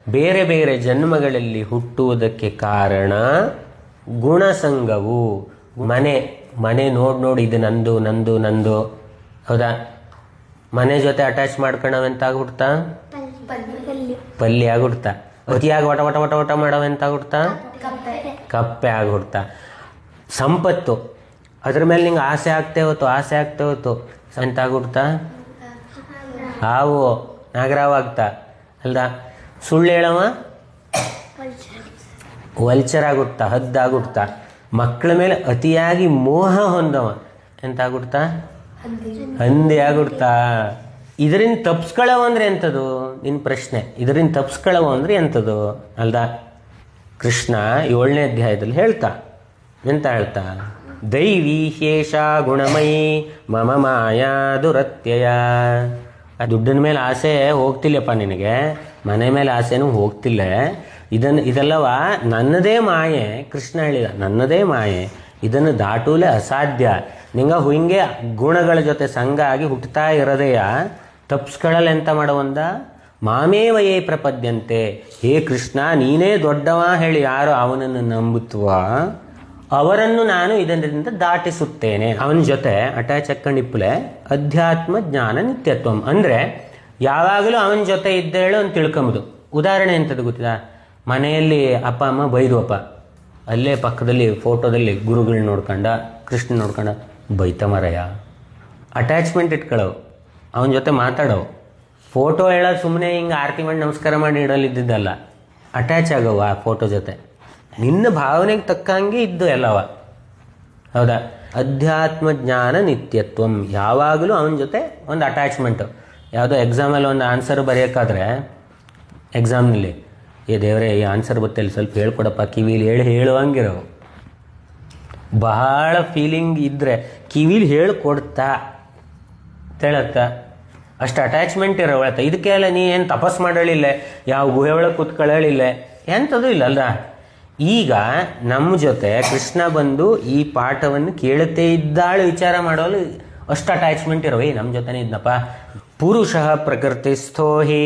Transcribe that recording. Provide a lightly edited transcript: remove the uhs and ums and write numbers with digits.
ಬೇರೆ ಬೇರೆ ಜನ್ಮಗಳಲ್ಲಿ ಹುಟ್ಟುವುದಕ್ಕೆ ಕಾರಣ ಗುಣಸಂಗವು. ಮನೆ ನೋಡಿ ಇದು ನಂದು ನಂದು ನಂದು, ಹೌದಾ? ಮನೆ ಜೊತೆ ಅಟ್ಯಾಚ್ ಮಾಡ್ಕೊಳ್ಳೋವೆಂತಾಗ್ಬಿಡ್ತಾ? ಪಲ್ಯ ಆಗ್ಬಿಡ್ತಾ. ಅತಿಯಾಗಿ ವಟ ವಟ ವಟ ವಟ ಮಾಡೋವೆಂತಾಗ್ಬಿಡ್ತಾ? ಕಪ್ಪೆ ಆಗ್ಬಿಡ್ತಾ. ಸಂಪತ್ತು ಅದ್ರ ಮೇಲೆ ನಿಂಗೆ ಆಸೆ ಆಗ್ತೇ ಹೋತು ಎಂತಾಗ್ಬಿಡ್ತಾ? ಹಾವು ನಾಗರಾವ್ ಆಗ್ತಾ ಅಲ್ದ? ಸುಳ್ಳು ಹೇಳವ ವಲ್ಚರಾಗುತ್ತಾ, ಹದ್ದಾಗುತ್ತಾ. ಮಕ್ಕಳ ಮೇಲೆ ಅತಿಯಾಗಿ ಮೋಹ ಹೊಂದವ ಎಂತಾಗುತ್ತಾ? ಹಂದಿ ಆಗ್ಬಿಡ್ತಾ. ಇದರಿಂದ ತಪ್ಸ್ಕೊಳ್ಳವ ಅಂದ್ರೆ ಎಂಥದ್ದು? ನಿನ್ನ ಪ್ರಶ್ನೆ. ಇದರಿಂದ ತಪ್ಸ್ಕೊಳ್ಳವ ಅಂದ್ರೆ ಎಂಥದ್ದು ಅಲ್ದ? ಕೃಷ್ಣ 7ನೇ ಅಧ್ಯಾಯದಲ್ಲಿ ಹೇಳ್ತಾ ದೈವಿ ಶೇಷ ಗುಣಮಯಿ ಮಮ ಮಾಯಾ ದುರತ್ಯಯ. ದುಡ್ಡಿನ ಮೇಲೆ ಆಸೆ ಹೋಗ್ತಿಲ್ಲಪ್ಪ ನಿನಗೆ, ಮನೆ ಮೇಲೆ ಆಸೆನೂ ಹೋಗ್ತಿಲ್ಲ. ಇದೆಲ್ಲವ ನನ್ನದೇ ಮಾಯೆ. ಕೃಷ್ಣ ಹೇಳಿದ ನನ್ನದೇ ಮಾಯೆ, ಇದನ್ನು ದಾಟೂಲೆ ಅಸಾಧ್ಯ. ನಿಂಗೆ ಹಿಂಗೆ ಗುಣಗಳ ಜೊತೆ ಸಂಗ ಆಗಿ ಹುಟ್ಟುತ್ತಾ ಇರೋದೆಯ ತಪ್ಸ್ಕೊಳ್ಳಲ್ಲ. ಎಂತ ಮಾಡುವಂದ? ಮಾಮೇವಯೇ ಪ್ರಪದ್ಯಂತೆ. ಹೇ ಕೃಷ್ಣ, ನೀನೇ ದೊಡ್ಡವ ಹೇಳಿ ಯಾರು ಅವನನ್ನು ನಂಬುತ್ತವ ಅವರನ್ನು ನಾನು ಇದರಿಂದ ದಾಟಿಸುತ್ತೇನೆ. ಅವನ ಜೊತೆ ಅಟ್ಯಾಚ್ ಹಾಕೊಂಡಿಪ್ಪಲೆ ಅಧ್ಯಾತ್ಮ ಜ್ಞಾನ ನಿತ್ಯತ್ವಂ ಅಂದರೆ ಯಾವಾಗಲೂ ಅವನ ಜೊತೆ ಇದ್ದೇಳು ಅಂತ ತಿಳ್ಕೊಂಬುದು. ಉದಾಹರಣೆ ಎಂಥದ್ದು ಗೊತ್ತಿಲ್ಲ? ಮನೆಯಲ್ಲಿ ಅಪ್ಪ ಅಮ್ಮ ಬೈದ್ವಪ್ಪ, ಅಲ್ಲೇ ಪಕ್ಕದಲ್ಲಿ ಫೋಟೋದಲ್ಲಿ ಗುರುಗಳನ್ನ ನೋಡ್ಕೊಂಡ, ಕೃಷ್ಣ ನೋಡ್ಕೊಂಡ ಬೈತ ಮರಯ. ಅಟ್ಯಾಚ್ಮೆಂಟ್ ಇಟ್ಕೊಳ್ಳವು, ಅವನ ಜೊತೆ ಮಾತಾಡವು. ಫೋಟೋ ಹೇಳೋದು ಸುಮ್ಮನೆ ಹಿಂಗೆ ಆರತಿ ಮಾಡಿ ನಮಸ್ಕಾರ ಮಾಡಿ ಇಡಲಿದ್ದಲ್ಲ, ಅಟ್ಯಾಚ್ ಆಗವು ಆ ಫೋಟೋ ಜೊತೆ. ನಿನ್ನ ಭಾವನೆಗೆ ತಕ್ಕಂಗೆ ಇದ್ದು ಎಲ್ಲವ, ಹೌದಾ? ಅಧ್ಯಾತ್ಮ ಜ್ಞಾನ ನಿತ್ಯತ್ವಂ, ಯಾವಾಗಲೂ ಅವನ ಜೊತೆ ಒಂದು ಅಟ್ಯಾಚ್ಮೆಂಟು. ಯಾವುದೋ ಎಕ್ಸಾಮಲ್ಲಿ ಒಂದು ಆನ್ಸರ್ ಬರೆಯೋಕ್ಕಾದ್ರೆ ಎಕ್ಸಾಮ್ನಲ್ಲಿ ದೇವರೇ ಈ ಆನ್ಸರ್ ಗೊತ್ತಿಲ್ಲ ಸ್ವಲ್ಪ ಹೇಳ್ಕೊಡಪ್ಪ ಕಿವಿಲಿ ಹೇಳುವಂಗಿರವು. ಬಹಳ ಫೀಲಿಂಗ್ ಇದ್ದರೆ ಕಿವಿಲಿ ಹೇಳ್ಕೊಡ್ತಾ ಹೇಳತ್ತಾ, ಅಷ್ಟು ಅಟ್ಯಾಚ್ಮೆಂಟ್ ಇರೋವಳತ್ತ. ಇದಕ್ಕೆಲ್ಲ ನೀ ಏನು ತಪಸ್ ಮಾಡಲಿಲ್ಲ, ಯಾವ ಗುಹೆ ಒಳಗೆ ಕೂತ್ಕೊಳ್ಳಲಿಲ್ಲ, ಎಂಥದ್ದು ಇಲ್ಲ ಅಲ್ಲ. ಈಗ ನಮ್ಮ ಜೊತೆ ಕೃಷ್ಣ ಬಂದು ಈ ಪಾಠವನ್ನು ಕೇಳುತ್ತೇ ಇದ್ದಾಳು ವಿಚಾರ ಮಾಡೋಳು ಅಷ್ಟು ಅಟ್ಯಾಚ್ಮೆಂಟ್ ಇರೋವೆ. ನಮ್ಮ ಜೊತೆನೇ ಇದ್ನಪ್ಪ. ಪುರುಷ ಪ್ರಕೃತಿಸ್ಥೋ ಹೇ